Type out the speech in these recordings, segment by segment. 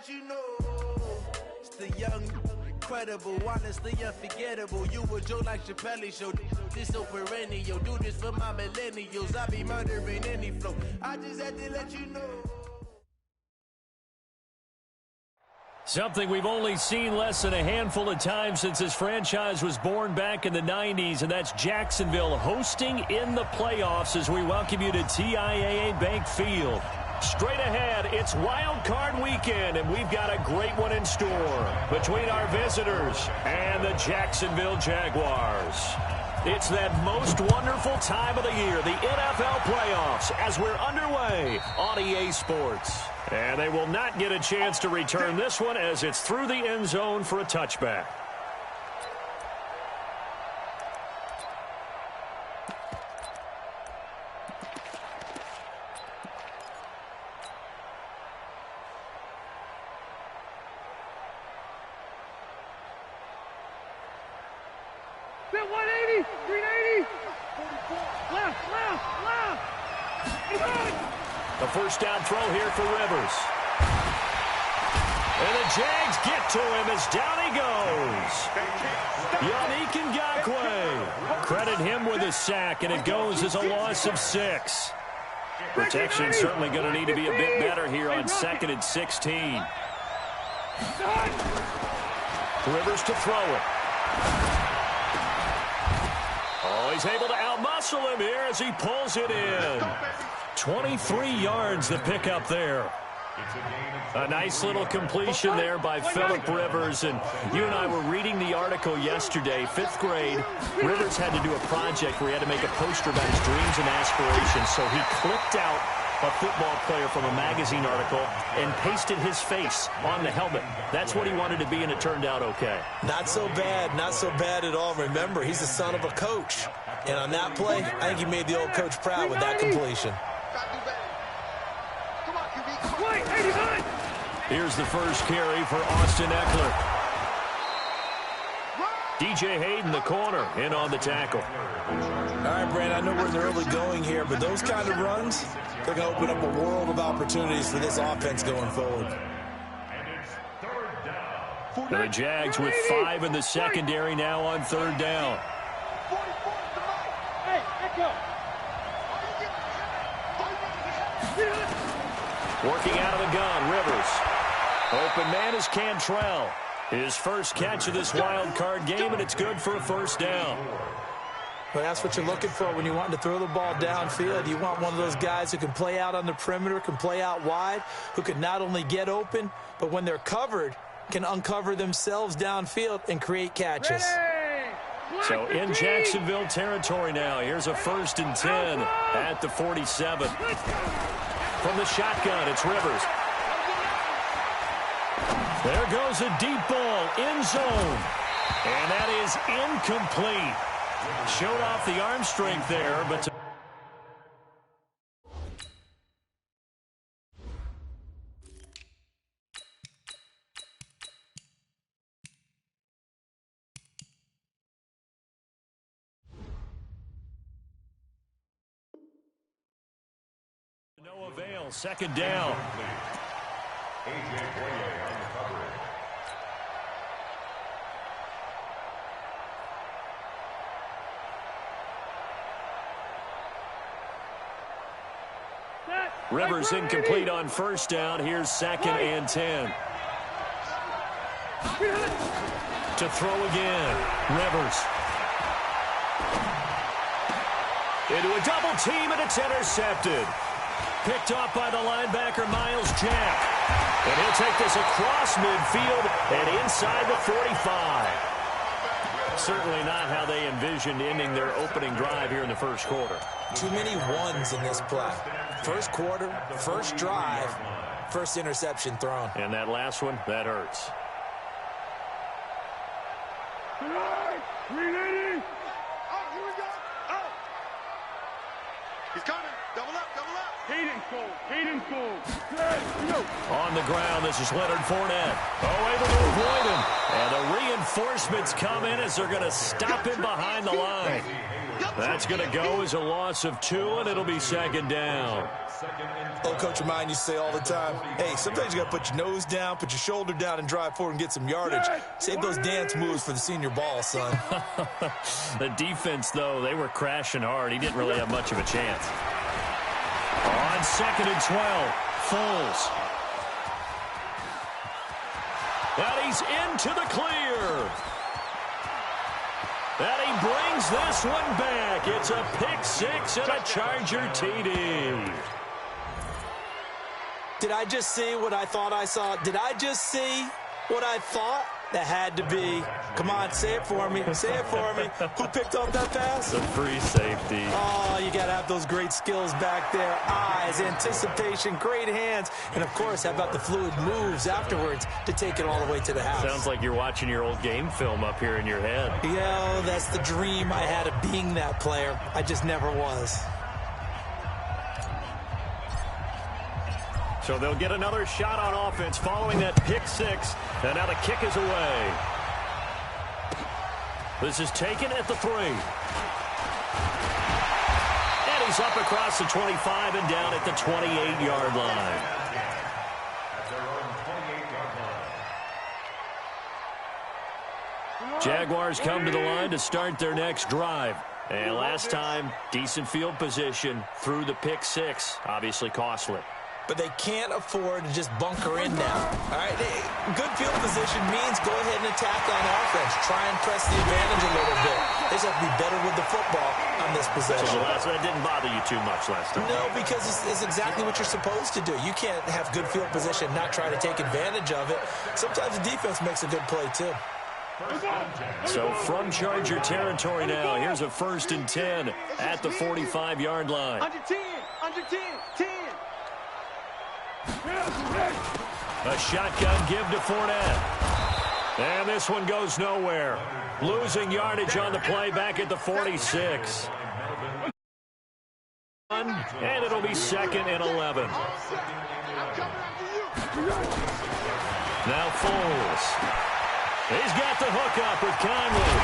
let you know. It's the young, incredible, honestly unforgettable. You a joke like Chappelle Show. This so perennial. Do this for my millennials. I be murdering any flow. I just had to let you know. Something we've only seen less than a handful of times since this franchise was born back in the 90s, and that's Jacksonville hosting in the playoffs as we welcome you to TIAA Bank Field. Straight ahead, it's Wild Card Weekend, and we've got a great one in store between our visitors and the Jacksonville Jaguars. It's that most wonderful time of the year, the NFL playoffs, as we're underway on EA Sports. And they will not get a chance to return this one as it's through the end zone for a touchback. Bit 180, 380. Left. A first down throw here for Rivers. And the Jags get to him as down he goes. Yannick Ngakoue. Credit him with a sack, and it goes as a loss of 6. Protection certainly going to need to be a bit better here on 2nd and 16. Rivers to throw it. Oh, he's able to outmuscle him here as he pulls it in. 23 yards the pickup there. A nice little completion there by Phillip Rivers. And you and I were reading the article yesterday, 5th grade. Rivers had to do a project where he had to make a poster about his dreams and aspirations. So he clipped out a football player from a magazine article and pasted his face on the helmet. That's what he wanted to be, and it turned out okay. Not so bad at all. Remember, he's the son of a coach. And on that play, I think he made the old coach proud with that completion. Here's the first carry for Austin Eckler. DJ Hayden, the corner, in on the tackle. All right, Brand, I know we're in the early going here, but those kind of runs, they're going to open up a world of opportunities for this offense going forward. And the Jags with 5 in the secondary now on 3rd down. Working out of the gun, Rivers. Open man is Cantrell. His first catch of this wild card game, and it's good for a first down. Well, that's what you're looking for when you want to throw the ball downfield. You want one of those guys who can play out on the perimeter, can play out wide, who can not only get open, but when they're covered, can uncover themselves downfield and create catches. So in Jacksonville territory now. Here's a 1st and 10 at the 47. From the shotgun, it's Rivers. There goes a deep ball, end zone. And that is incomplete. Showed off the arm strength there, but... No avail, 2nd down. Rivers incomplete on 1st down. Here's 2nd and 10. To throw again. Rivers. Into a double team, and it's intercepted. Picked off by the linebacker, Miles Jack. And he'll take this across midfield and inside the 45. Certainly not how they envisioned ending their opening drive here in the 1st quarter. Too many ones in this play. 1st quarter, 1st drive, 1st interception thrown. And that last one, that hurts. 380. Here we go. He's coming. Double up. Hayden Cole. On the ground, this is Leonard Fournette. Oh, able to avoid him. And the reinforcements come in as they're going to stop him behind the line. That's going to go as a loss of 2, and it'll be second down. Old Coach of mine used to say all the time, hey, sometimes you got to put your nose down, put your shoulder down, and drive forward and get some yardage. Save those dance moves for the senior ball, son. The defense, though, they were crashing hard. He didn't really have much of a chance. On 2nd and 12, Foles. And he's into the clear. And he brings this one back. It's a pick 6 and a Charger TD. Did I just see what I thought I saw? Did I just see what I thought? That had to be. Come on, say it for me. Say it for me. Who picked off that pass? The free safety. Oh, you got to have those great skills back there. Eyes, anticipation, great hands. And, of course, how about the fluid moves afterwards to take it all the way to the house? Sounds like you're watching your old game film up here in your head. Yeah, that's the dream I had of being that player. I just never was. So they'll get another shot on offense following that pick 6. And now the kick is away. This is taken at the 3. And he's up across the 25 and down at the 28-yard line. Jaguars come to the line to start their next drive. And last time, decent field position through the pick 6. Obviously costly. But they can't afford to just bunker in now. All right, good field position means go ahead and attack on offense. Try and press the advantage a little bit. They just have to be better with the football on this possession. So that didn't bother you too much last time. No, because it's exactly what you're supposed to do. You can't have good field position and not try to take advantage of it. Sometimes the defense makes a good play, too. So from Charger territory now, here's a 1st and 10 at the 45-yard line. Under 10, 10. A shotgun give to Fournette. And this one goes nowhere. Losing yardage on the play back at the 46. And it'll be 2nd and 11. Now Foles. He's got the hook up with Conley.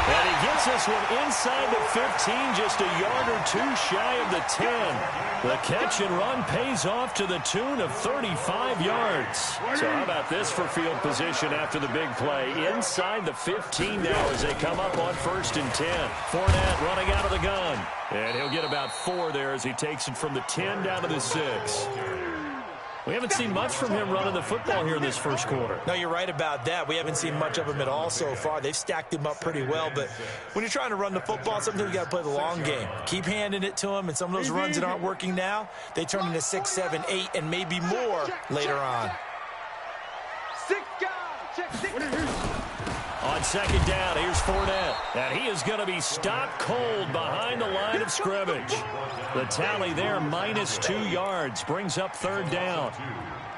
And he gets this one inside the 15, just a yard or 2 shy of the 10. The catch and run pays off to the tune of 35 yards. So how about this for field position after the big play? Inside the 15 now as they come up on 1st and 10. Fournette running out of the gun. And he'll get about 4 there as he takes it from the 10 down to the 6. We haven't seen much from him running the football here in this first quarter. No, you're right about that. We haven't seen much of him at all so far. They've stacked him up pretty well, but when you're trying to run the football, sometimes you got to play the long game. Keep handing it to him, and some of those runs that aren't working now, they turn into 6, 7, 8, and maybe more later on. 6 guys. Check 6. On 2nd down, here's Fournette. And he is going to be stopped cold behind the line of scrimmage. The tally there, -2 yards, brings up 3rd down.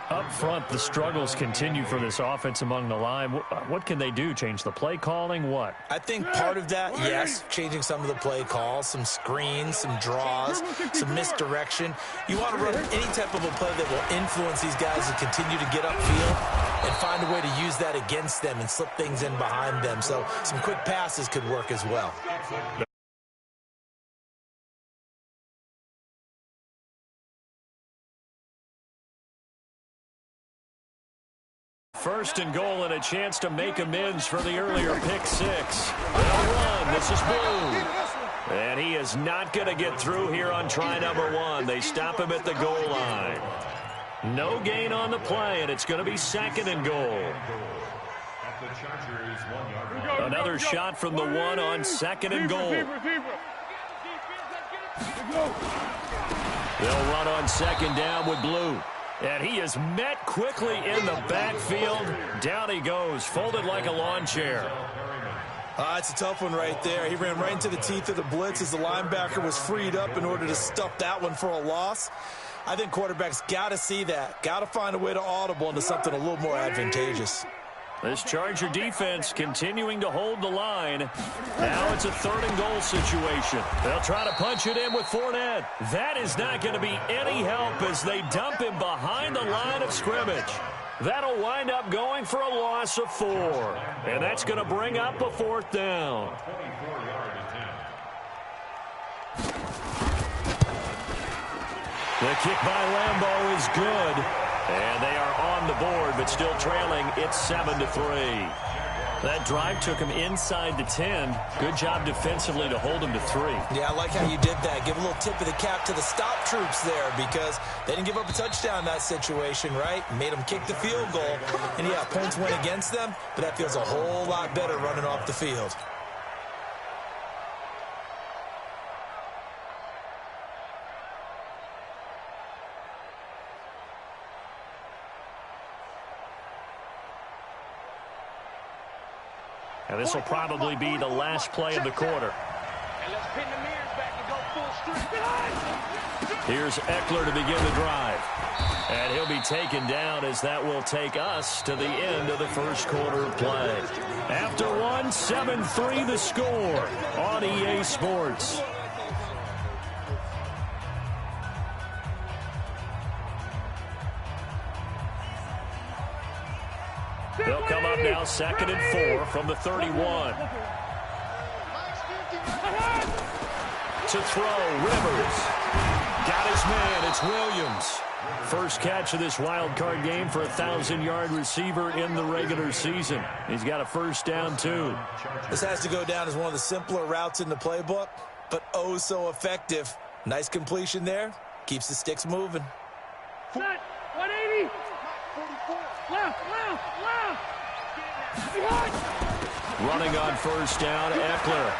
Up front, the struggles continue for this offense among the line. What can they do? Change the play calling? What? I think part of that, yes, changing some of the play calls, some screens, some draws, some misdirection. You want to run any type of a play that will influence these guys to continue to get upfield and find a way to use that against them and slip things in behind them. So some quick passes could work as well. First and goal and a chance to make amends for the earlier pick 6. They'll run. This is Blue. And he is not going to get through here on try number 1. They stop him at the goal line. No gain on the play, and it's going to be 2nd and goal. Another shot from the 1 on 2nd and goal. They'll run on 2nd down with Blue. And he is met quickly in the backfield. Down he goes, folded like a lawn chair. It's a tough one right there. He ran right into the teeth of the blitz as the linebacker was freed up in order to stuff that one for a loss. I think quarterbacks got to see that. Got to find a way to audible into something a little more advantageous. This Charger defense continuing to hold the line. Now it's a 3rd and goal situation. They'll try to punch it in with Fournette. That is not going to be any help as they dump him behind the line of scrimmage. That'll wind up going for a loss of 4. And that's going to bring up a 4th down. The kick by Lambeau is good. And they are on the board, but still trailing. It's 7-3. That drive took him inside the 10. Good job defensively to hold him to 3. Yeah, I like how you did that. Give a little tip of the cap to the stop troops there because they didn't give up a touchdown in that situation, right? Made them kick the field goal. And, yeah, points went against them, but that feels a whole lot better running off the field. And this will probably be the last play of the quarter. And let's pin the mirrors back and go full strength. Here's Eckler to begin the drive. And he'll be taken down as that will take us to the end of the first quarter of play. After one, 7-3 the score on EA Sports. They'll come up now 2nd and 4 from the 31. To throw, Rivers. Got his man, it's Williams. First catch of this wild card game for a 1,000-yard receiver in the regular season. He's got a first down, too. This has to go down as one of the simpler routes in the playbook, but oh so effective. Nice completion there. Keeps the sticks moving. Set, 180. Left. Running on first down, Eckler.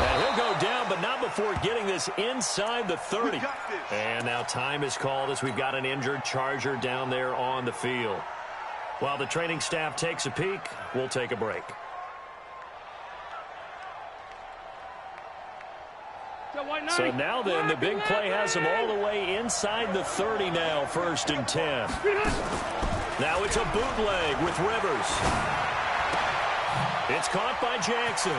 And he'll go down, but not before getting this inside the 30. And now time is called as we've got an injured Charger down there on the field. While the training staff takes a peek, we'll take a break. So now then, the big play has them all the way inside the 30 now, 1st and 10. Now it's a bootleg with Rivers. It's caught by Jackson.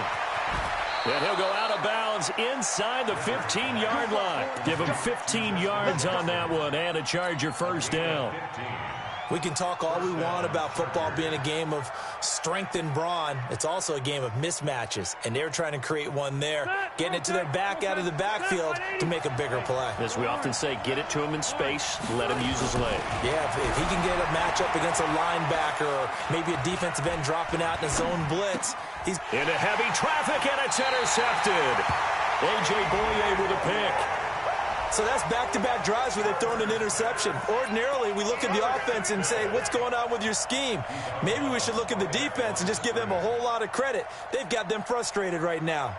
And he'll go out of bounds inside the 15-yard line. Give him 15 yards on that one and a Charger first down. We can talk all we want about football being a game of strength and brawn. It's also a game of mismatches, and they're trying to create one there, getting it to their back out of the backfield to make a bigger play. As we often say, get it to him in space, let him use his leg. Yeah, if he can get a matchup against a linebacker or maybe a defensive end dropping out in a zone blitz, he's into heavy traffic, and it's intercepted. A.J. Boye with a pick. So that's back-to-back drives where they've thrown an interception. Ordinarily, we look at the offense and say, what's going on with your scheme? Maybe we should look at the defense and just give them a whole lot of credit. They've got them frustrated right now.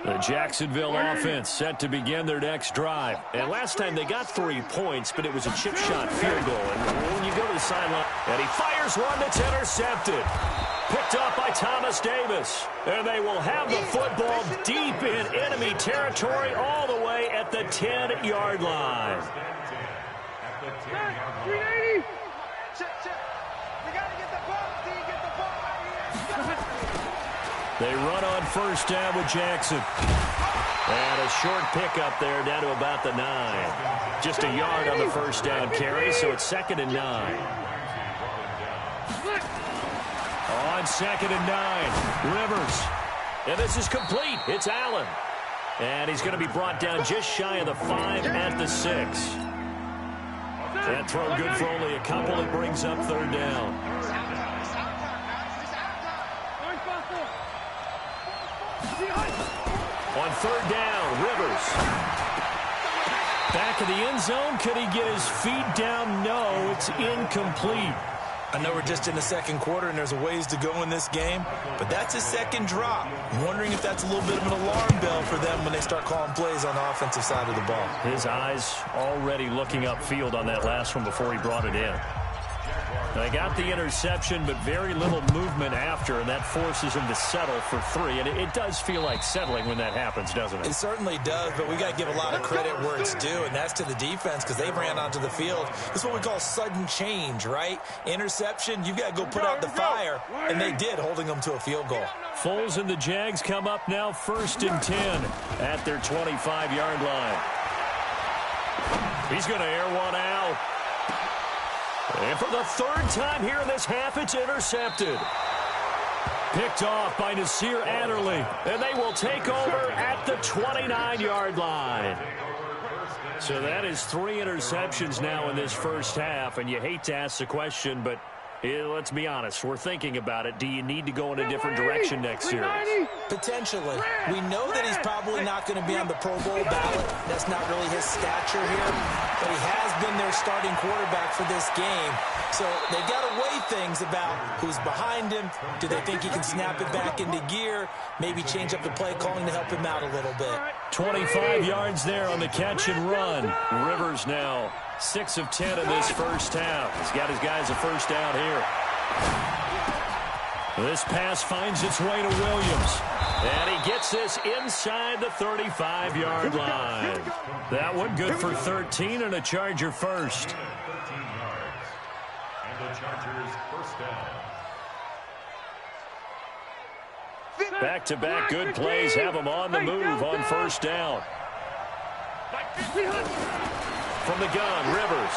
The Jacksonville offense set to begin their next drive. And last time they got 3 points, but it was a chip shot field goal. And when you go to the sideline, and he fires one that's intercepted. Picked up by Thomas Davis. And they will have the football deep in enemy territory all the way at the 10-yard line. 380. Check. We got to get the ball. Do you get the ball right here? They run on first down with Jackson. And a short pickup there down to about the 9. Just a yard on the first down carry, so it's 2nd and 9. On 2nd and 9, Rivers. And this is complete. It's Allen. And he's going to be brought down just shy of the 5 at the 6. That throw good for only a couple. It brings up 3rd down. On 3rd down, Rivers. Back of the end zone. Could he get his feet down? No, it's incomplete. I know we're just in the 2nd quarter and there's a ways to go in this game, but that's his 2nd drop. I'm wondering if that's a little bit of an alarm bell for them when they start calling plays on the offensive side of the ball. His eyes already looking upfield on that last one before he brought it in. They got the interception, but very little movement after, and that forces them to settle for 3. And it does feel like settling when that happens, doesn't it? It certainly does, but we got to give a lot of credit where it's due, and that's to the defense because they ran onto the field. This is what we call sudden change, right? Interception, you've got to go put out the fire, and they did, holding them to a field goal. Foles and the Jags come up now 1st and 10 at their 25-yard line. He's going to air one out. And for the 3rd time here in this half, it's intercepted. Picked off by Nasir Adderley. And they will take over at the 29-yard line. So that is 3 interceptions now in this first half. And you hate to ask the question, but let's be honest. We're thinking about it. Do you need to go in a different direction next series? Potentially. We know that he's probably not going to be on the Pro Bowl ballot. That's not really his stature here. But he has been their starting quarterback for this game. So they've got to weigh things about who's behind him. Do they think he can snap it back into gear? Maybe change up the play calling to help him out a little bit. 25 yards there on the catch and run. Rivers now 6 of 10 in this first half. He's got his guys a first down here. This pass finds its way to Williams. And he gets this inside the 35-yard line. That one good for 13 and a Charger first. 13 yards. And the Chargers first down. Back-to-back good plays have them on the move on first down. From the gun, Rivers.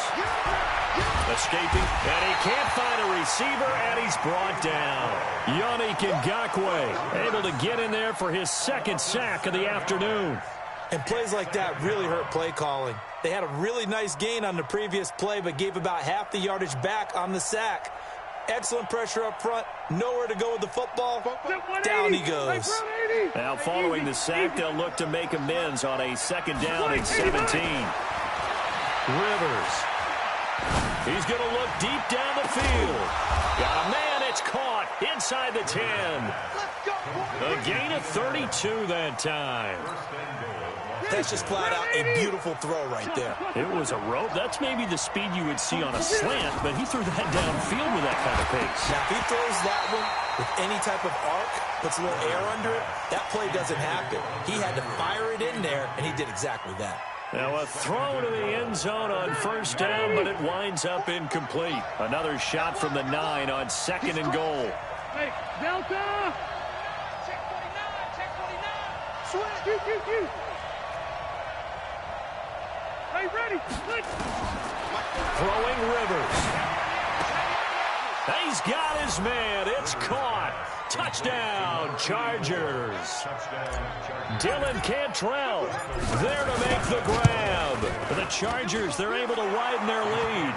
Escaping, and he can't find a receiver, and he's brought down. Yannick Ngakoue able to get in there for his 2nd sack of the afternoon. And plays like that really hurt play calling. They had a really nice gain on the previous play, but gave about half the yardage back on the sack. Excellent pressure up front. Nowhere to go with the football. Down he goes. Now following the sack, they'll look to make amends on a 2nd down and 17. Rivers. He's going to look deep down the field. Got a man. It's caught inside the 10. A gain of 32 that time. That's just flat out a beautiful throw right there. It was a rope. That's maybe the speed you would see on a slant, but he threw that downfield with that kind of pace. Now, if he throws that one with any type of arc, puts a little air under it, that play doesn't happen. He had to fire it in there, and he did exactly that. Now a throw to the end zone on first down, but it winds up incomplete. Another shot from the 9 on 2nd and goal. Hey, Delta! Check 49, check 49. Switch. Hey, ready, switch. Throwing Rivers. He's got his man. It's caught. Touchdown, Chargers. Dylan Cantrell there to make the grab. For the Chargers, they're able to widen their lead.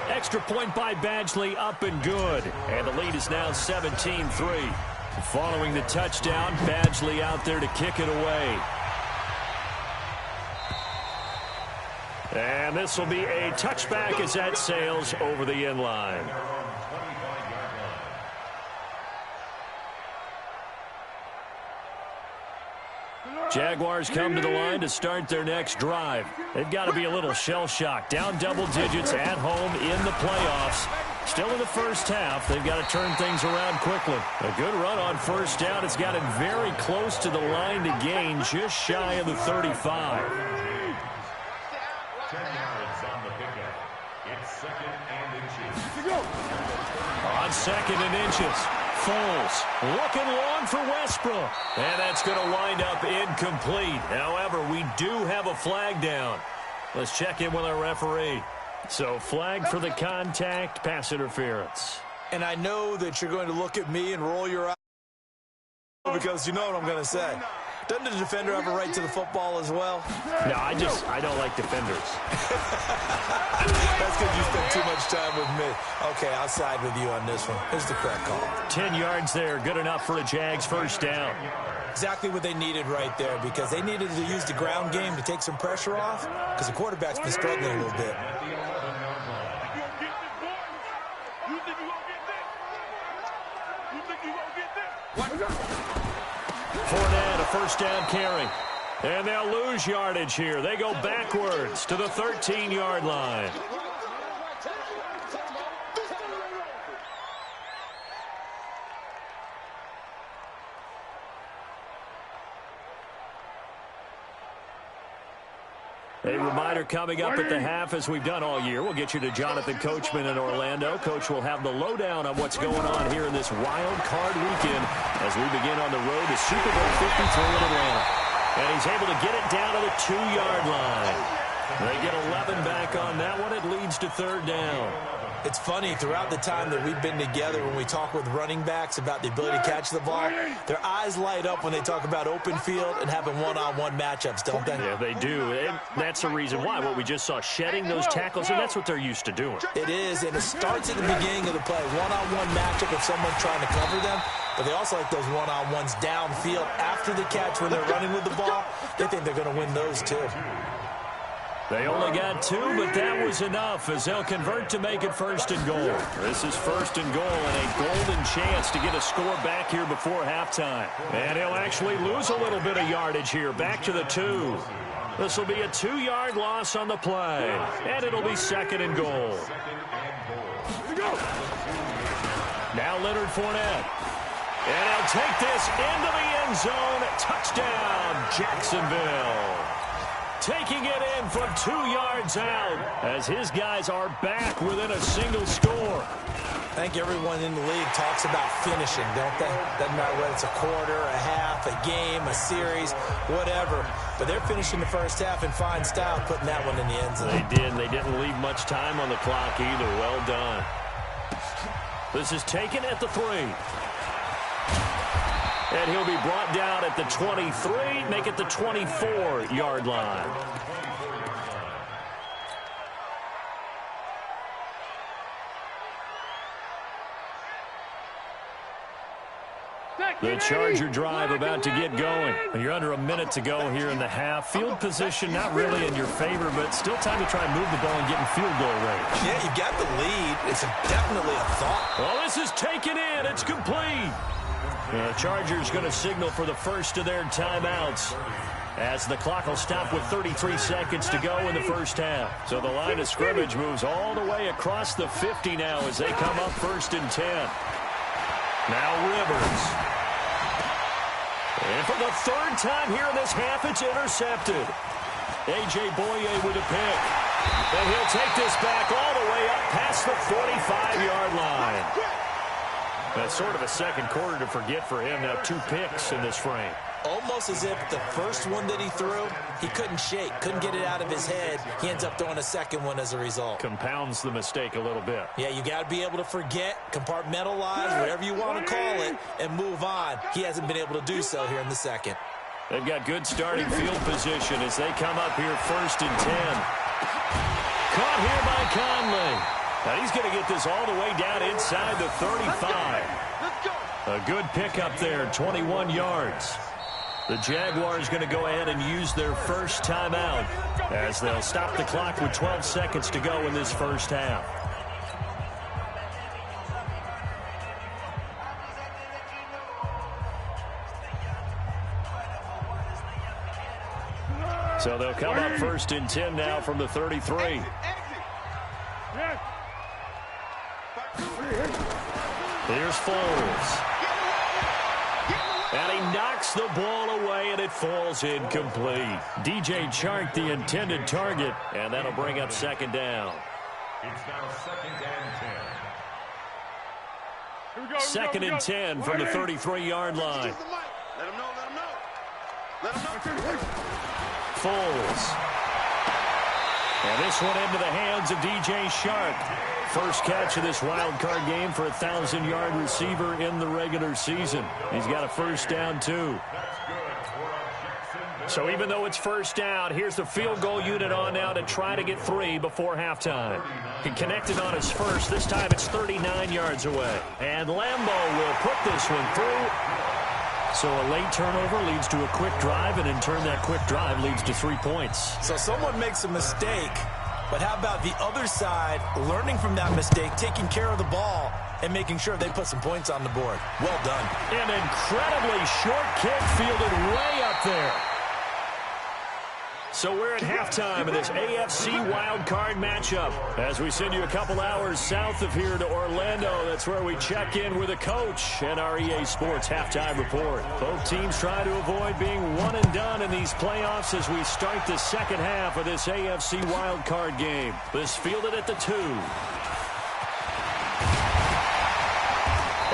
Extra point by Badgley, up and good. And the lead is now 17-3. Following the touchdown, Badgley out there to kick it away. And this will be a touchback as that sails over the end line. Jaguars come to the line to start their next drive. They've got to be a little shell-shocked. Down double digits at home in the playoffs. Still in the first half. They've got to turn things around quickly. A good run on first down. It's got it very close to the line to gain, just shy of the 35. 10 yards on the pickup. It's 2nd and inches. On 2nd and inches. Foles looking long for Westbrook. And that's going to wind up incomplete. However, we do have a flag down. Let's check in with our referee. So flag for the contact, pass interference. And I know that you're going to look at me and roll your eyes because you know what I'm going to say. Doesn't the defender have a right to the football as well? No, I don't like defenders. That's because you spent too much time with me. Okay, I'll side with you on this one. Here's the correct call. 10 yards there, good enough for a Jags first down. Exactly what they needed right there because they needed to use the ground game to take some pressure off because the quarterback's been struggling a little bit. Fournette, a first down carry. And they'll lose yardage here. They go backwards to the 13-yard line. A reminder coming up at the half, as we've done all year. We'll get you to Jonathan Coachman in Orlando. Coach will have the lowdown on what's going on here in this wild card weekend as we begin on the road to Super Bowl 53 in Atlanta. And he's able to get it down to the 2-yard line. They get 11 back on that one. It leads to 3rd down. It's funny, throughout the time that we've been together, when we talk with running backs about the ability to catch the ball, their eyes light up when they talk about open field and having one-on-one matchups, don't they? Yeah, they do. And that's the reason why. What we just saw, shedding those tackles, and that's what they're used to doing. It is, and it starts at the beginning of the play. One-on-one matchup if someone's trying to cover them, but they also like those one-on-ones downfield after the catch when they're running with the ball. They think they're going to win those too. They only got 2, but that was enough as they'll convert to make it 1st and goal. This is 1st and goal and a golden chance to get a score back here before halftime. And he'll actually lose a little bit of yardage here, back to the 2. This will be a 2-yard loss on the play, and it'll be 2nd and goal. Now Leonard Fournette. And he'll take this into the end zone. Touchdown, Jacksonville. Taking it in from 2 yards out as his guys are back within a single score. I think everyone in the league talks about finishing, don't they? Doesn't matter whether it's a quarter, a half, a game, a series, whatever. But they're finishing the first half in fine style, putting that one in the end zone. They did. They didn't leave much time on the clock either. Well done. This is taken at the 3. And he'll be brought down at the 23, make it the 24-yard line. The Charger drive about to get going. You're under a minute to go here in the half. Field position not really in your favor, but still time to try and move the ball and get in field goal range. Yeah, you got the lead. It's definitely a thought. Well, this is taken in. It's complete. The Chargers going to signal for the first of their timeouts as the clock will stop with 33 seconds to go in the first half. So the line of scrimmage moves all the way across the 50 now as they come up 1st and 10. Now Rivers. And for the 3rd time here in this half, it's intercepted. A.J. Boye with a pick. And he'll take this back all the way up past the 45-yard line. That's sort of a second quarter to forget for him. Now 2 picks in this frame. Almost as if the first one that he threw, he couldn't shake, couldn't get it out of his head. He ends up throwing a second one as a result. Compounds the mistake a little bit. Yeah, you got to be able to forget, compartmentalize, whatever you want to call it, and move on. He hasn't been able to do so here in the second. They've got good starting field position as they come up here 1st and 10. Caught here by Conley. Now he's going to get this all the way down inside the 35. A good pickup there, 21 yards. The Jaguars going to go ahead and use their first timeout as they'll stop the clock with 12 seconds to go in this first half. So they'll come up 1st and 10 now from the 33. Here's Foles. And he knocks the ball away, and it falls incomplete. DJ Chark, the intended target, and that'll bring up 2nd down. It's now 2nd and 10. 2nd and 10 from the 33-yard line. Let him know, let him know. Let him know. Foles. And this one into the hands of DJ Chark. First catch of this wild card game for a 1,000-yard receiver in the regular season. He's got a first down, too. So even though it's first down, here's the field goal unit on now to try to get 3 before halftime. He connected on his first. This time it's 39 yards away. And Lambeau will put this one through. So a late turnover leads to a quick drive, and in turn that quick drive leads to 3 points. So someone makes a mistake, but how about the other side learning from that mistake, taking care of the ball, and making sure they put some points on the board? Well done. An incredibly short kick fielded way up there. So we're at halftime in this AFC wildcard matchup. As we send you a couple hours south of here to Orlando, that's where we check in with a coach and our EA Sports halftime report. Both teams try to avoid being one and done in these playoffs as we start the second half of this AFC wildcard game. This fielded at the 2.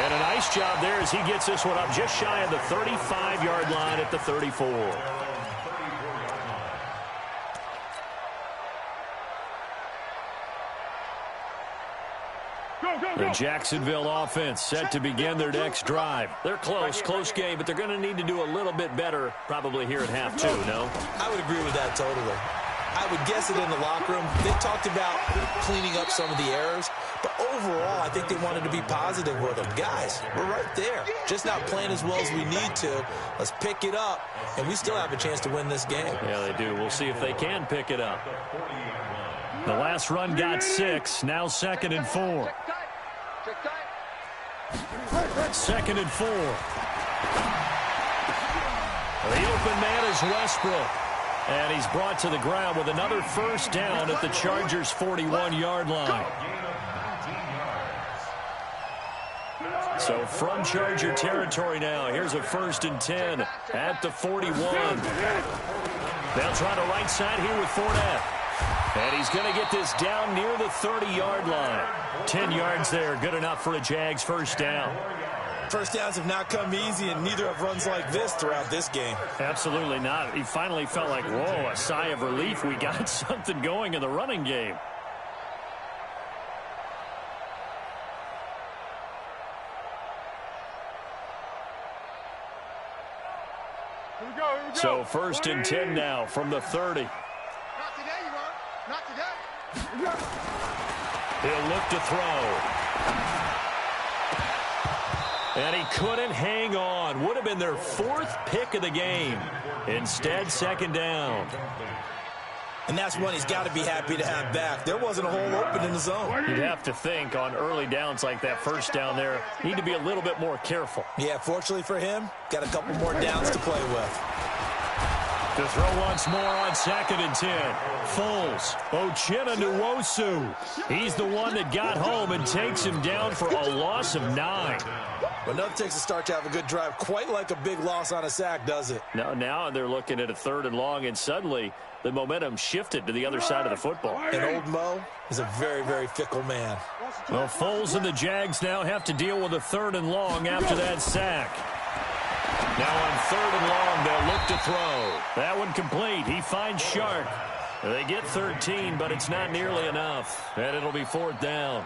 And a nice job there as he gets this one up just shy of the 35-yard line at the 34. The Jacksonville offense set to begin their next drive. They're close game, but they're going to need to do a little bit better probably here at half 2, no? I would agree with that totally. I would guess it in the locker room. They talked about cleaning up some of the errors, but overall, I think they wanted to be positive with them. Guys, we're right there. Just not playing as well as we need to. Let's pick it up, and we still have a chance to win this game. Yeah, they do. We'll see if they can pick it up. The last run got 6. Now 2nd and 4. 2nd and 4. The open man is Westbrook. And he's brought to the ground with another first down at the Chargers' 41-yard line. So from Charger territory now, here's a 1st and 10 at the 41. They'll try to right side here with Fournette. And he's going to get this down near the 30-yard line. 10 yards there, good enough for a Jags first down. First downs have not come easy, and neither have runs like this throughout this game. Absolutely not. He finally felt like, whoa, a sigh of relief. We got something going in the running game. Here we go. So 1st and 10 now from the 30. Not today, you won't. Not today. He'll look to throw. And he couldn't hang on. Would have been their 4th pick of the game. Instead, 2nd down. And that's one he's got to be happy to have back. There wasn't a hole open in the zone. You'd have to think on early downs like that first down there, need to be a little bit more careful. Yeah, fortunately for him, got a couple more downs to play with. To throw once more on 2nd and 10. Foles. Uchenna Nwosu. He's the one that got home and takes him down for a loss of 9. But nothing takes a start to have a good drive quite like a big loss on a sack, does it? Now they're looking at a 3rd and long, and suddenly the momentum shifted to the other side of the football. And old Mo is a very, very fickle man. Well, Foles and the Jags now have to deal with a 3rd and long after that sack. Now on 3rd and long, they'll look to throw. That one complete. He finds Shark. They get 13, but it's not nearly enough. And it'll be 4th down.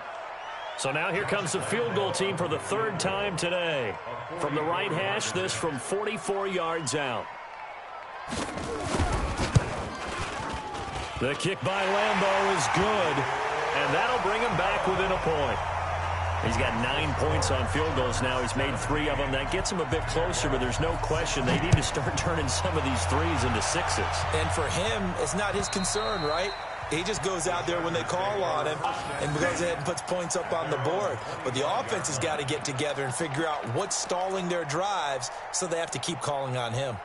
So now here comes the field goal team for the 3rd time today. From the right hash, this from 44 yards out. The kick by Lambeau is good, and that'll bring him back within a point. He's got 9 points on field goals now. He's made 3 of them. That gets him a bit closer, but there's no question they need to start turning some of these 3s into 6s. And for him, it's not his concern, right? He just goes out there when they call on him and goes ahead and puts points up on the board. But the offense has got to get together and figure out what's stalling their drives, so they have to keep calling on him.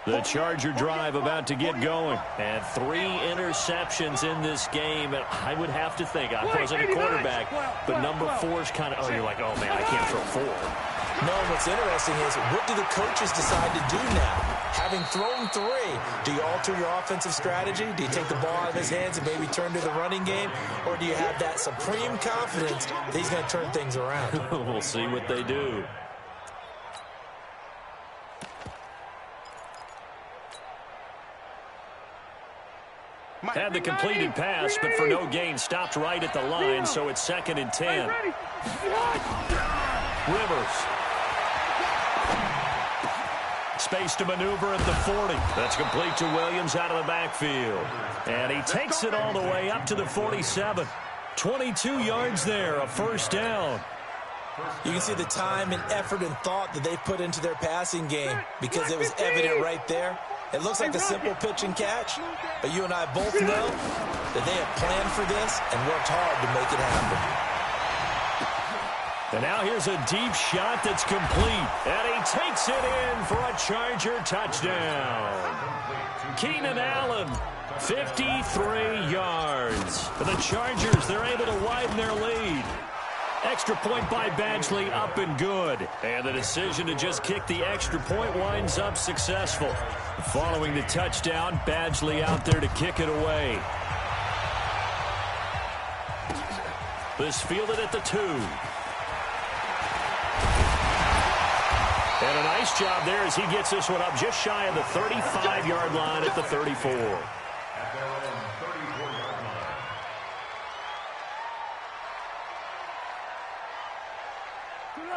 The Charger drive about to get going. And 3 interceptions in this game. And I would have to think, I wasn't a quarterback, but number 4 is kind of, oh, you're like, oh, man, I can't throw 4. No, what's interesting is, what do the coaches decide to do now? Having thrown 3, do you alter your offensive strategy? Do you take the ball out of his hands and maybe turn to the running game? Or do you have that supreme confidence that he's going to turn things around? We'll see what they do. Had the completed pass, but for no gain, stopped right at the line, so it's 2nd and 10. Rivers. Space to maneuver at the 40. That's complete to Williams out of the backfield. And he takes it all the way up to the 47. 22 yards there, a first down. You can see the time and effort and thought that they've put into their passing game, because it was evident right there. It looks like a simple pitch and catch, but you and I both know that they have planned for this and worked hard to make it happen. And now here's a deep shot that's complete. And he takes it in for a Charger touchdown. Keenan Allen, 53 yards. For the Chargers, they're able to widen their lead. Extra point by Badgley, up and good. And the decision to just kick the extra point winds up successful. Following the touchdown, Badgley out there to kick it away. This fielded at the 2. And a nice job there as he gets this one up just shy of the 35-yard line at the 34.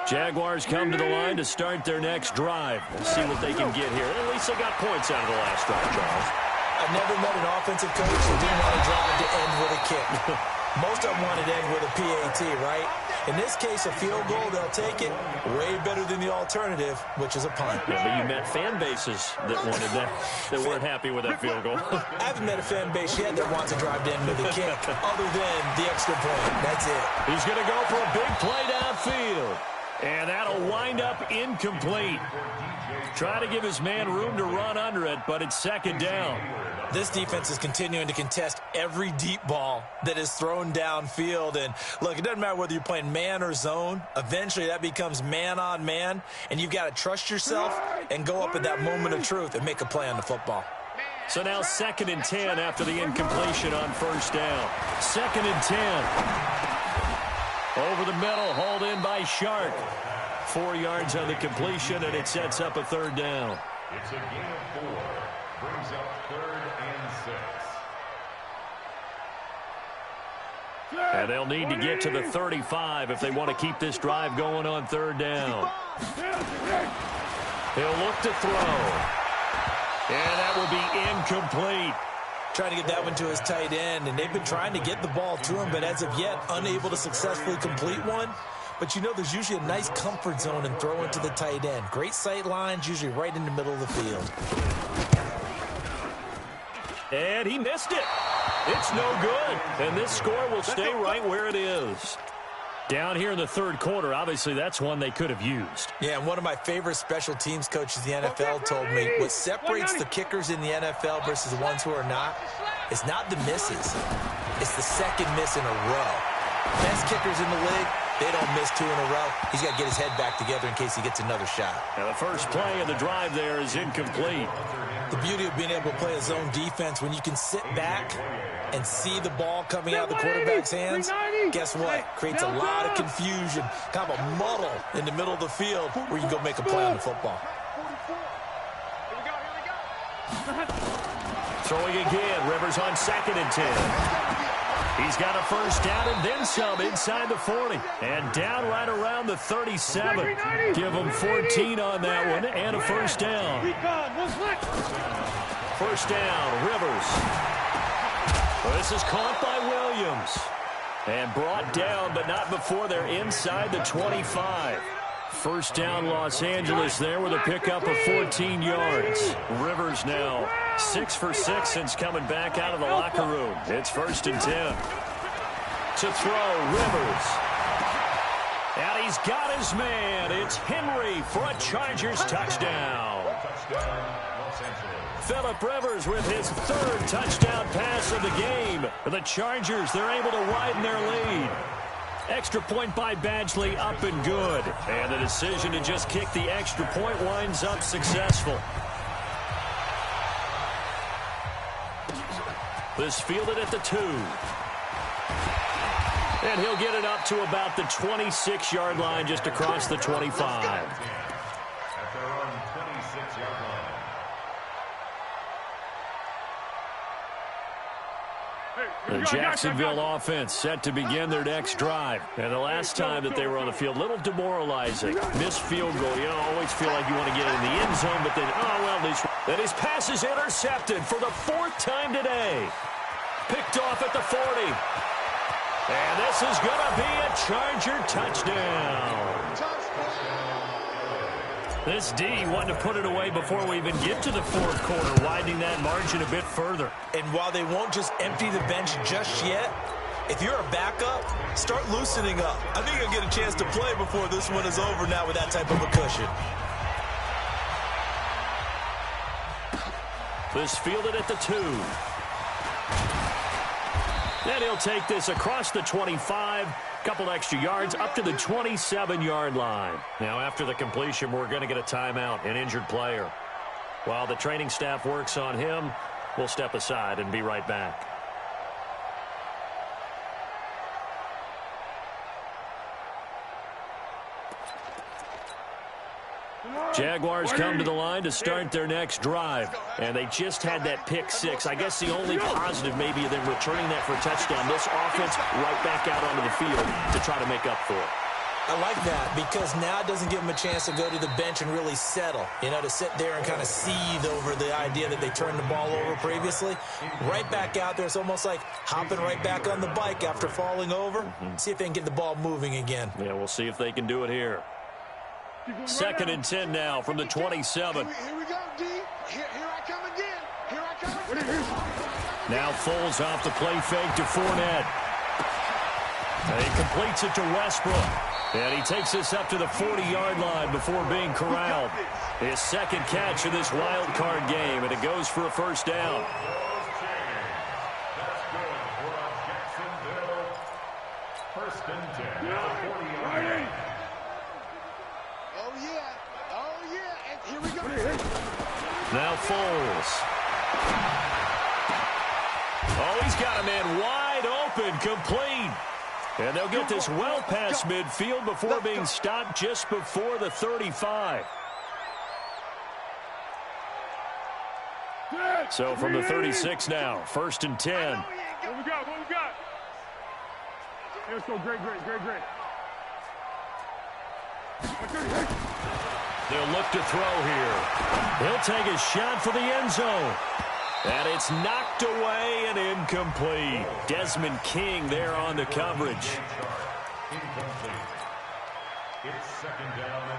Jaguars come to the line to start their next drive. We'll see what they can get here. At least they got points out of the last drive, Charles. I've never met an offensive coach that didn't want to drive to end with a kick. Most of them want to end with a PAT, right? In this case, a field goal, they'll take it. Way better than the alternative, which is a punt. Yeah, but you met fan bases that wanted that, that weren't happy with that field goal. I haven't met a fan base yet that wants to drive to end with a kick, other than the extra point. That's it. He's going to go for a big play downfield. And that'll wind up incomplete. Try to give his man room to run under it, but it's second down. This defense is continuing to contest every deep ball that is thrown downfield. And, look, it doesn't matter whether you're playing man or zone. Eventually, that becomes man on man, and you've got to trust yourself and go up at that moment of truth and make a play on the football. So now 2nd and 10 after the incompletion on first down. 2nd and 10. Over the middle, hauled in by Shark. 4 yards on the completion, and it sets up a 3rd down. It's a gain of 4. Brings up 3rd and 6. And they'll need to get to the 35 if they want to keep this drive going on 3rd down. He'll look to throw. And that will be incomplete. Trying to get that one to his tight end, and they've been trying to get the ball to him, but as of yet, unable to successfully complete one. But you know there's usually a nice comfort zone in throwing to the tight end. Great sight lines, usually right in the middle of the field. And he missed it. It's no good. And this score will stay right where it is. Down here in the 3rd quarter, obviously that's one they could have used. Yeah, and one of my favorite special teams coaches in the NFL told me what separates the kickers in the NFL versus the ones who are not is not the misses. It's the second miss in a row. Best kickers in the league, they don't miss 2 in a row. He's got to get his head back together in case he gets another shot. Now the first play of the drive there is incomplete. The beauty of being able to play a zone defense when you can sit back and see the ball coming out of the quarterback's hands, guess what? Creates a lot of confusion, kind of a muddle in the middle of the field where you can go make a play on the football. Throwing again, Rivers on 2nd and 10. He's got a first down and then some inside the 40. And down right around the 37. Give him 14 on that one and a first down. First down, Rivers. Well, this is caught by Williams. And brought down, but not before they're inside the 25. First down, Los Angeles there with a pickup of 14 yards. Rivers now 6 for 6 since coming back out of the locker room. It's 1st and 10. To throw, Rivers. And he's got his man. It's Henry for a Chargers touchdown. Phillip Rivers with his 3rd touchdown pass of the game. The Chargers, they're able to widen their lead. Extra point by Badgley, up and good. And the decision to just kick the extra point winds up successful. This fielded at the 2. And he'll get it up to about the 26-yard line, just across the 25. At their own 26-yard line. The Jacksonville offense set to begin their next drive. And the last time that they were on the field, a little demoralizing. Missed field goal. You always feel like you want to get in the end zone, but then, at least. Then his pass is intercepted for the 4th time today. Picked off at the 40. And this is going to be a Charger touchdown. This D wanted to put it away before we even get to the fourth quarter, widening that margin a bit further. And while they won't just empty the bench just yet, if you're a backup, start loosening up. I think you'll get a chance to play before this one is over now with that type of a cushion. This fielded at the 2. And he'll take this across the 25. Couple extra yards up to the 27-yard line. Now, after the completion, we're going to get a timeout, an injured player. While the training staff works on him, we'll step aside and be right back. Jaguars come to the line to start their next drive, and they just had that pick 6. I guess the only positive maybe of them returning that for a touchdown. This offense right back out onto the field to try to make up for it. I like that because now it doesn't give them a chance to go to the bench and really settle, to sit there and kind of seethe over the idea that they turned the ball over previously. Right back out there, it's almost like hopping right back on the bike after falling over. See if they can get the ball moving again. Yeah, we'll see if they can do it here. 2nd and 10 now from the 27. Here we go, D. Here I come again. Here I come again. Now Foles off the play fake to Fournette. And he completes it to Westbrook. And he takes this up to the 40-yard line before being corralled. His second catch of this wild card game, and it goes for a first down. That's good for Jacksonville. 1st and 10. Now 40-yard line. Oh, yeah. And here we go. Now Foles. Oh, he's got a man wide open, complete. And they'll get this well past midfield before being stopped just before the 35. So from the 36 now, 1st and 10. What we got? Let's go, great. They'll look to throw here. He'll take a shot for the end zone. And it's knocked away and incomplete. Desmond King there on the coverage. Incomplete. It's 2nd down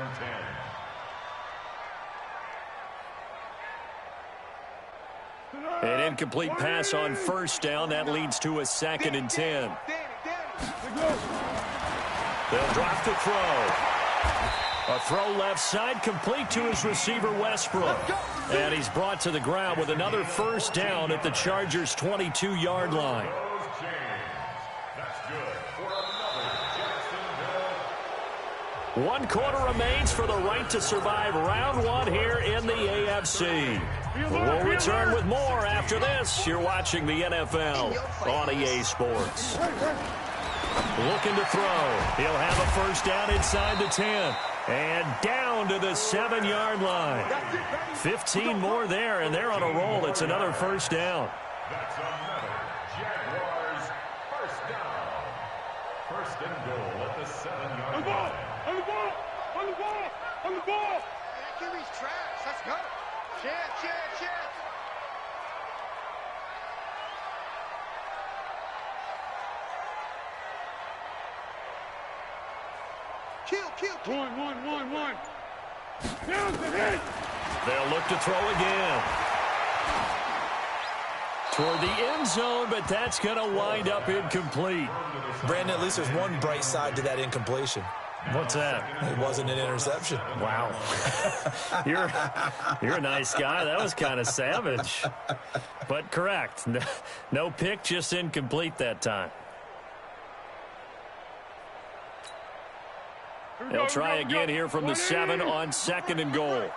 and 10. An incomplete pass on 1st down. That leads to a 2nd and 10. They'll drop the throw. A throw left side, complete to his receiver, Westbrook. And he's brought to the ground with another first down at the Chargers' 22-yard line. That's good for another Jacksonville. 1 quarter remains for the right to survive round 1 here in the AFC. We'll return with more after this. You're watching the NFL on EA Sports. Looking to throw. He'll have a first down inside the 10. And down to the 7-yard line. 15 more there, and they're on a roll. It's another first down. That's another Jaguars first down. 1st and goal at the 7-yard line. On the ball. That Kimmy's trash. Let's go. Chance. Kill. One. Down the hit. They'll look to throw again. Toward the end zone, but that's going to wind up incomplete. Brandon, at least there's one bright side to that incompletion. What's that? It wasn't an interception. Wow. You're a nice guy. That was kind of savage. But correct. No pick, just incomplete that time. They'll try again here from the 7 on 2nd and goal.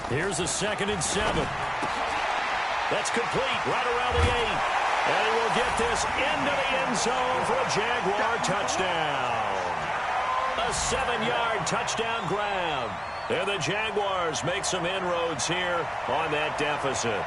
Here's a 2nd and 7. That's complete right around the 8. And he will get this into the end zone for a Jaguar touchdown. A 7-yard touchdown grab. And the Jaguars make some inroads here on that deficit.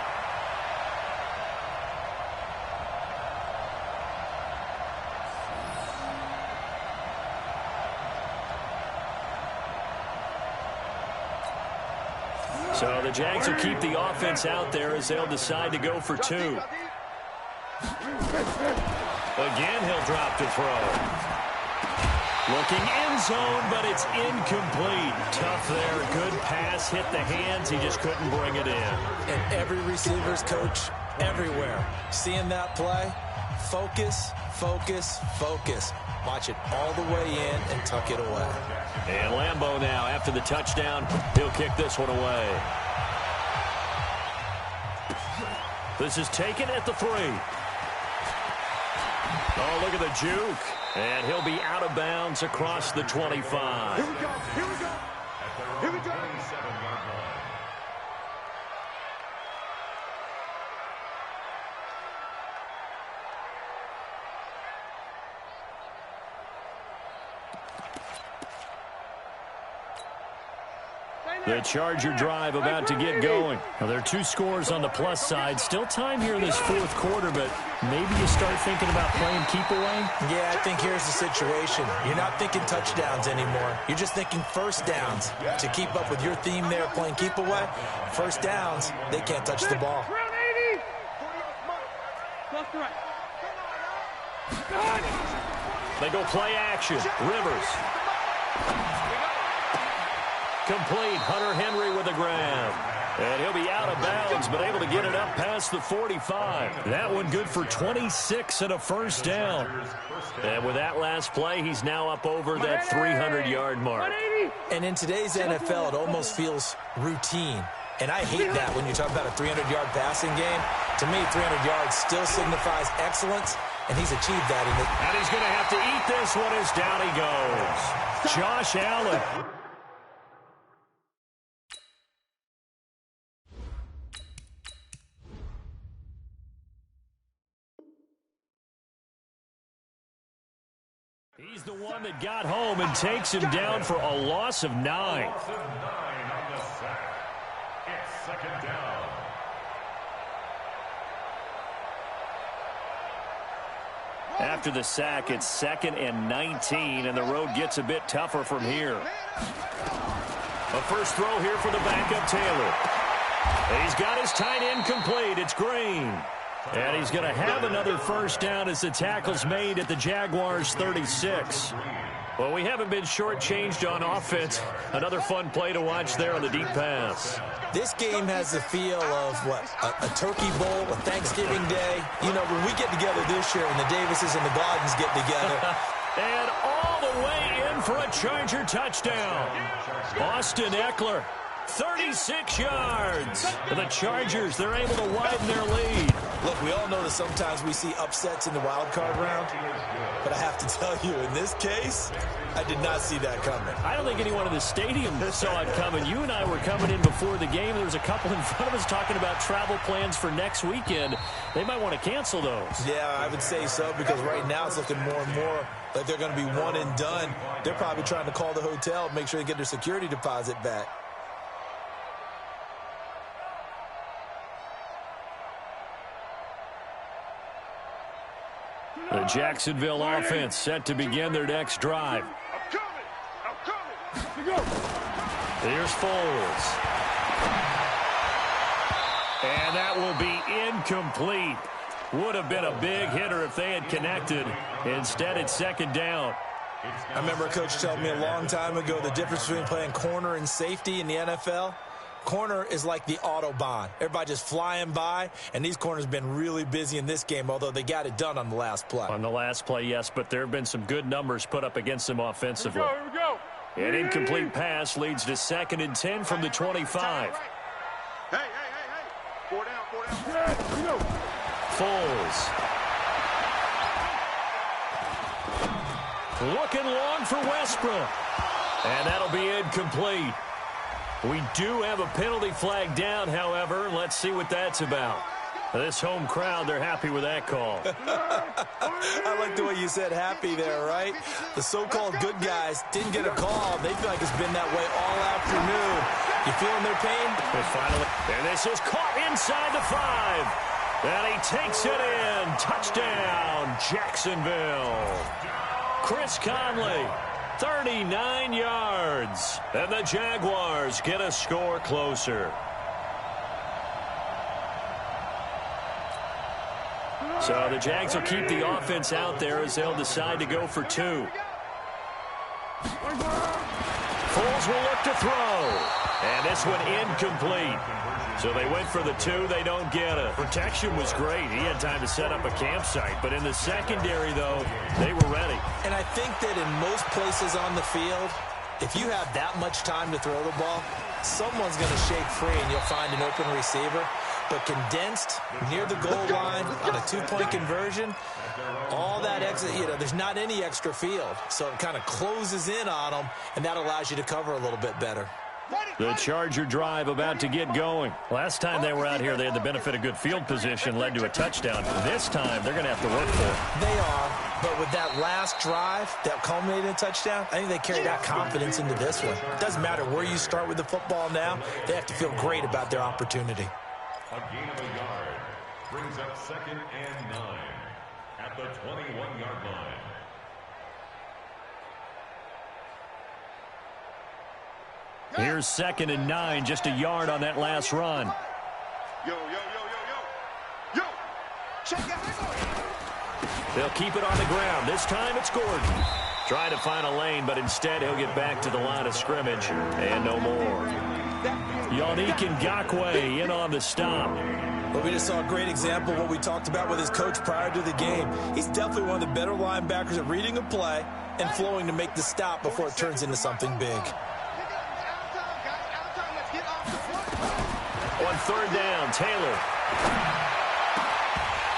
So the Jags will keep the offense out there as they'll decide to go for 2. Again, he'll drop to throw. Looking end zone, but it's incomplete. Tough there. Good pass. Hit the hands. He just couldn't bring it in. And every receiver's coach everywhere. Seeing that play, focus, focus, focus. Watch it all the way in and tuck it away. And Lambeau now, after the touchdown, he'll kick this one away. This is taken at the 3. Oh, look at the juke. And he'll be out of bounds across the 25. Here we go. Here we go. Here we go. The Charger drive about to get going. Now, there are 2 scores on the plus side. Still time here in this 4th quarter, but maybe you start thinking about playing keep away? Yeah, I think here's the situation. You're not thinking touchdowns anymore. You're just thinking first downs. To keep up with your theme there, playing keep away, first downs, they can't touch the ball. Round 80. Left to right. They go play action. Rivers. Complete. Hunter Henry with a grab. And he'll be out of bounds, but able to get it up past the 45. That one good for 26 and a first down. And with that last play, he's now up over that 300-yard mark. And in today's NFL, it almost feels routine. And I hate that when you talk about a 300-yard passing game. To me, 300 yards still signifies excellence, and he's achieved that. And he's going to have to eat this one as down he goes. Josh Allen. He's the one that got home and takes him down for a loss of 9. Loss of 9 on the sack. It's second down. After the sack, it's 2nd and 19, and the road gets a bit tougher from here. A first throw here for the backup Taylor. And he's got his tight end complete. It's Green. And he's going to have another first down as the tackle's made at the Jaguars' 36. Well, we haven't been shortchanged on offense. Another fun play to watch there on the deep pass. This game has the feel of, what, a turkey bowl, a Thanksgiving day. You know, when we get together this year, when the Davises and the Gardens get together. And all the way in for a Charger touchdown. Austin Eckler, 36 yards. The Chargers, they're able to widen their lead. Look, we all know that sometimes we see upsets in the wild card round, but I have to tell you, in this case, I did not see that coming. I don't think anyone in the stadium saw it coming. You and I were coming in before the game. There was a couple in front of us talking about travel plans for next weekend. They might want to cancel those. Yeah, I would say so, because right now it's looking more and more like they're going to be one and done. They're probably trying to call the hotel, make sure they get their security deposit back. The Jacksonville offense set to begin their next drive. I'm coming. Here's Foles. And that will be incomplete. Would have been a big hitter if they had connected. Instead, it's second down. I remember a coach telling me a long time ago the difference between playing corner and safety in the NFL. Corner is like the Autobahn. Everybody just flying by, and these corners have been really busy in this game, although they got it done on the last play. On the last play, yes, but there have been some good numbers put up against them offensively. Here we go. An incomplete pass leads to 2nd and 10 from the 25. Hey. 4 down. Here we go. Foles. Looking long for Westbrook. And that'll be incomplete. We do have a penalty flag down, however. Let's see what that's about. This home crowd, they're happy with that call. I like the way you said happy there, right? The so-called good guys didn't get a call. They feel like it's been that way all afternoon. You feeling their pain? And this is caught inside the 5. And he takes it in. Touchdown, Jacksonville. Chris Conley, 39 yards. And the Jaguars get a score closer. So the Jags will keep the offense out there as they'll decide to go for 2. Eagles will look to throw. And this one incomplete. So they went for the 2. They don't get it. Protection was great. He had time to set up a campsite. But in the secondary, though, they were ready. And I think that in most places on the field, if you have that much time to throw the ball, someone's going to shake free and you'll find an open receiver. But condensed near the goal line on a 2-point conversion, all that extra, there's not any extra field. So it kind of closes in on them, and that allows you to cover a little bit better. The Charger drive about to get going. Last time they were out here, they had the benefit of good field position, led to a touchdown. This time, they're going to have to work for it. They are, but with that last drive that culminated in a touchdown, I think they carry that confidence into this one. It doesn't matter where you start with the football now. They have to feel great about their opportunity. A gain of a yard brings up 2nd and 9 at the 21-yard line. Here's 2nd and 9, just a yard on that last run. Yo, yo, yo, yo, yo. Yo, check it out. They'll keep it on the ground. This time it's Gordon. Trying to find a lane, but instead he'll get back to the line of scrimmage. And no more. Yannick Ngakoue in on the stop. Well, we just saw a great example of what we talked about with his coach prior to the game. He's definitely one of the better linebackers at reading a play and flowing to make the stop before it turns into something big. On 3rd down, Taylor.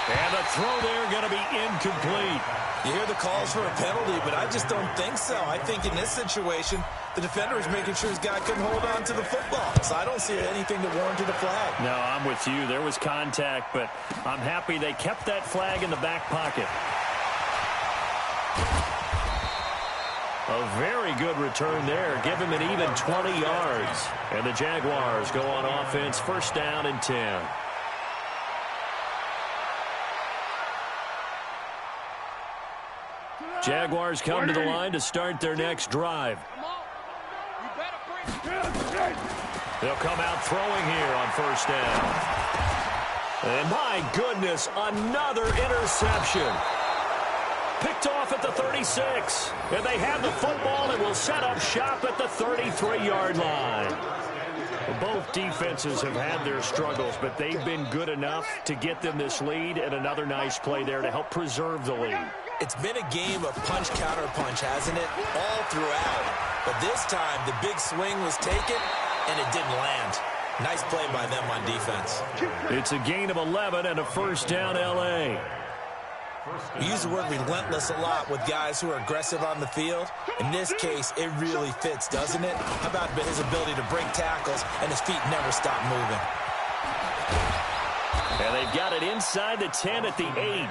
And the throw there going to be incomplete. You hear the calls for a penalty, but I just don't think so. I think in this situation, the defender is making sure his guy couldn't hold on to the football. So I don't see anything that warranted a flag. No, I'm with you. There was contact, but I'm happy they kept that flag in the back pocket. A very good return there. Give him an even 20 yards. And the Jaguars go on offense, 1st down and 10. Jaguars come to the line to start their next drive. They'll come out throwing here on 1st down. And my goodness, another interception. Picked off at the 36. And they have the football and will set up shop at the 33-yard line. Both defenses have had their struggles, but they've been good enough to get them this lead, and another nice play there to help preserve the lead. It's been a game of punch-counter-punch, hasn't it? All throughout. But this time, the big swing was taken, and it didn't land. Nice play by them on defense. It's a gain of 11 and a 1st down, L.A. We use the word relentless a lot with guys who are aggressive on the field. In this case, it really fits, doesn't it? How about his ability to break tackles and his feet never stop moving? And they've got it inside the 10 at the 8.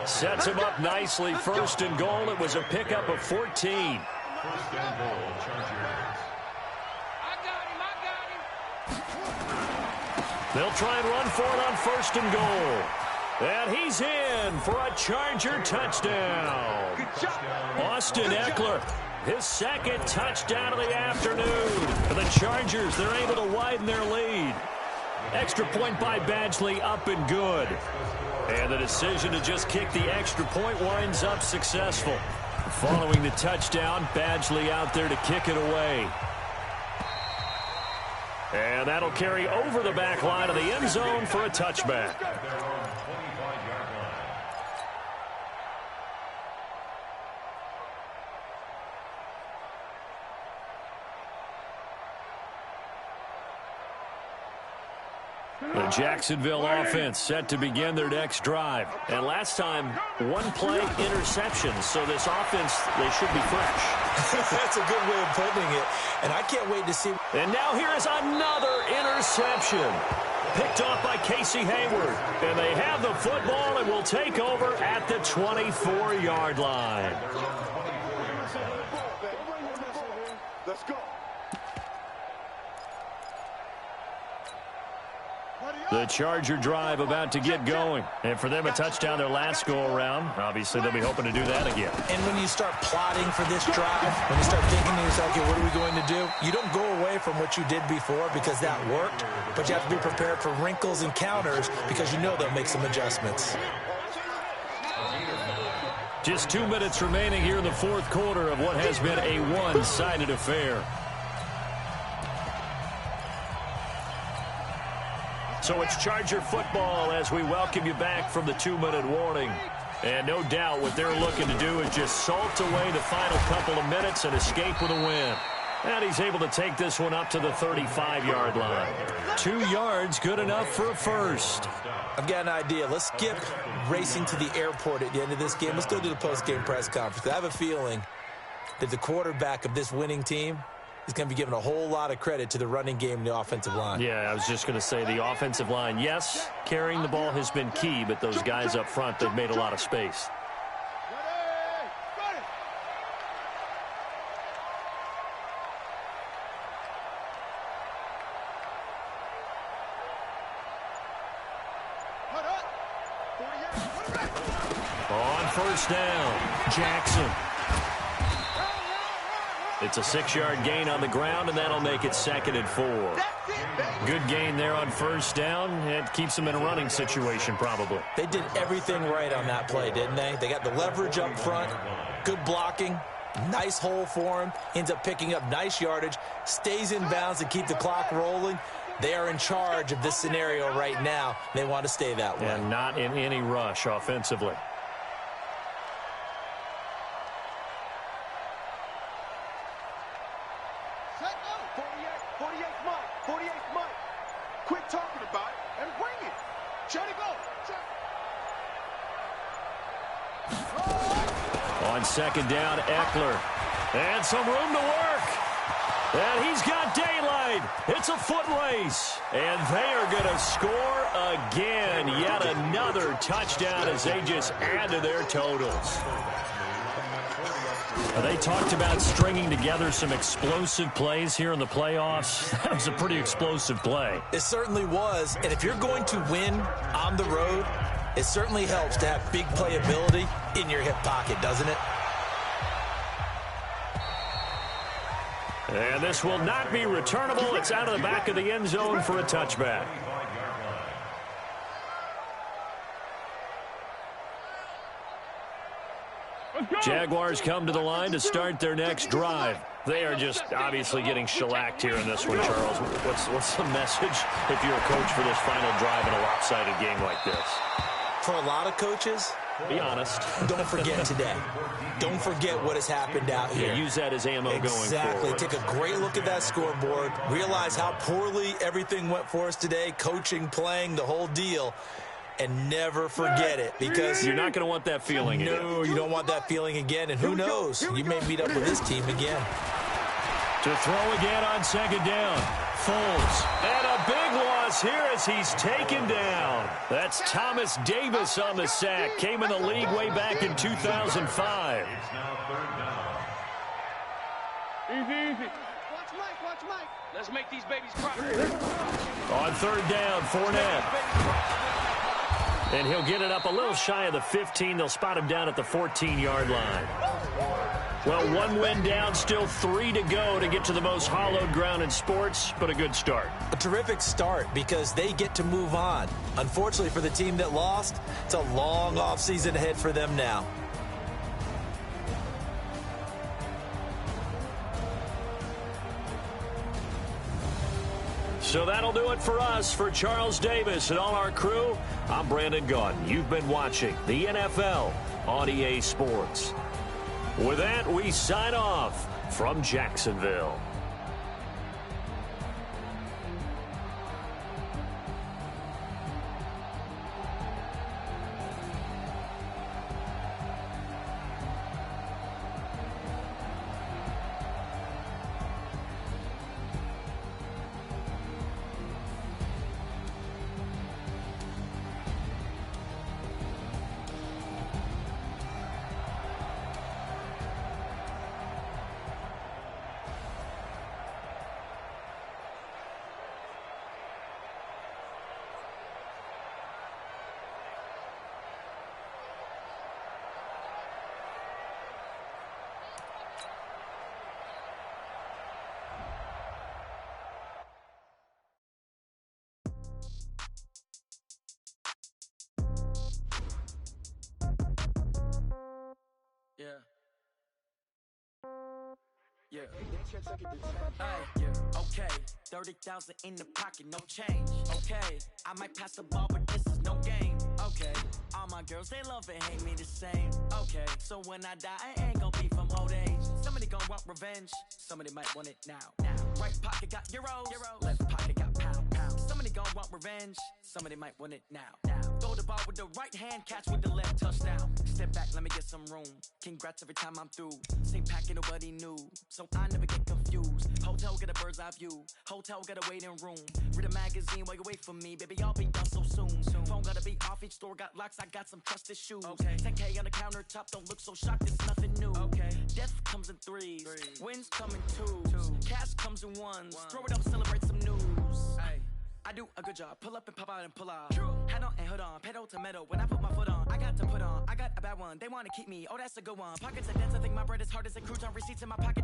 Sets him up nicely. 1st and goal. It was a pickup of 14. 1st and goal, Chargers. They'll try and run for it on 1st and goal. And he's in for a Charger touchdown. Austin Eckler, his 2nd touchdown of the afternoon. For the Chargers, they're able to widen their lead. Extra point by Badgley, up and good. And the decision to just kick the extra point winds up successful. Following the touchdown, Badgley out there to kick it away. And that'll carry over the back line of the end zone for a touchback. The Jacksonville offense set to begin their next drive. And last time, 1 play interception. So this offense, they should be fresh. That's a good way of putting it. And I can't wait to see. And now here is another interception. Picked off by Casey Hayward. And they have the football and will take over at the 24-yard line. Let's go. The Charger drive about to get going. And for them, a touchdown their last go-around. Obviously, they'll be hoping to do that again. And when you start plotting for this drive, when you start thinking to yourself, okay, what are we going to do? You don't go away from what you did before because that worked, but you have to be prepared for wrinkles and counters because you know they'll make some adjustments. Just 2 minutes remaining here in the 4th quarter of what has been a one-sided affair. So it's Charger football as we welcome you back from the 2-minute warning. And no doubt what they're looking to do is just salt away the final couple of minutes and escape with a win. And he's able to take this one up to the 35-yard line. 2 yards, good enough for a first. I've got an idea. Let's skip racing to the airport at the end of this game. Let's go to the post-game press conference. I have a feeling that the quarterback of this winning team is going to be giving a whole lot of credit to the running game and the offensive line. Yeah, I was just going to say the offensive line, yes, carrying the ball has been key, but those guys up front, they've made a lot of space. On first down, Jackson. It's a 6-yard gain on the ground, and that'll make it 2nd and 4. Good gain there on first down. It keeps them in a running situation, probably. They did everything right on that play, didn't they? They got the leverage up front, good blocking, nice hole for him, ends up picking up nice yardage, stays in bounds to keep the clock rolling. They are in charge of this scenario right now. They want to stay that way. And not in any rush offensively. Quit talking about it and bring it. Try to go. On 2nd down, Eckler. And some room to work. And he's got daylight. It's a foot race. And they are going to score again. Yet another touchdown as they just add to their totals. They talked about stringing together some explosive plays here in the playoffs. That was a pretty explosive play. It certainly was. And if you're going to win on the road, it certainly helps to have big playability in your hip pocket, doesn't it? And this will not be returnable. It's out of the back of the end zone for a touchback. Jaguars come to the line to start their next drive. They are just obviously getting shellacked here in this one, Charles. What's the message if you're a coach for this final drive in a lopsided game like this? For a lot of coaches, be honest. Don't forget today. Don't forget what has happened out here. Yeah, use that as ammo going forward. Exactly. Take a great look at that scoreboard. Realize how poorly everything went for us today. Coaching, playing, the whole deal. And never forget it, because you're not going to want that feeling again. No, you don't want that feeling again. And who knows? You may meet up with this team again. To throw again on 2nd down. Foles. And a big loss here as he's taken down. That's Thomas Davis on the sack. Came in the league way back in 2005. Easy. Watch Mike. Let's make these babies cry. On 3rd down, Fournette. And he'll get it up a little shy of the 15. They'll spot him down at the 14-yard line. Well, 1 win down, still 3 to go to get to the most hallowed ground in sports, but a good start. A terrific start because they get to move on. Unfortunately for the team that lost, it's a long offseason ahead for them now. So that'll do it for us. For Charles Davis and all our crew, I'm Brandon Gaudin. You've been watching the NFL on EA Sports. With that, we sign off from Jacksonville. Yeah. Hey, yeah. Okay. 30,000 in the pocket, no change. Okay. I might pass the ball, but this is no game. Okay. All my girls, they love and hate me the same. Okay. So when I die, I ain't gonna be from old age. Somebody gonna want revenge. Somebody might want it now. Right pocket got euros. Left pocket got pound. Somebody gonna want revenge. Somebody might want it now. Throw the ball with the right hand, catch with the left, touchdown. Step back, let me get some room. Congrats every time I'm through. Same packet, nobody knew, so I never get confused. Hotel get a bird's eye view. Hotel get a waiting room. Read a magazine while you wait for me, baby. I'll be done so soon. Phone gotta be off, each store got locks. I got some trusted shoes. Okay. 10K on the countertop, don't look so shocked. It's nothing new. Okay. Death comes in threes. Wins come in twos. Cash comes in ones. Throw it up, celebrate some news. Ay. I do a good job. Pull up and pop out and pull out. Head on and hood on. Pedal to metal. When I put my foot on, I got to put on. I got a bad one. They want to keep me. Oh, that's a good one. Pockets are dense. I think my bread is hard as a crouton. Receipts in my pocket.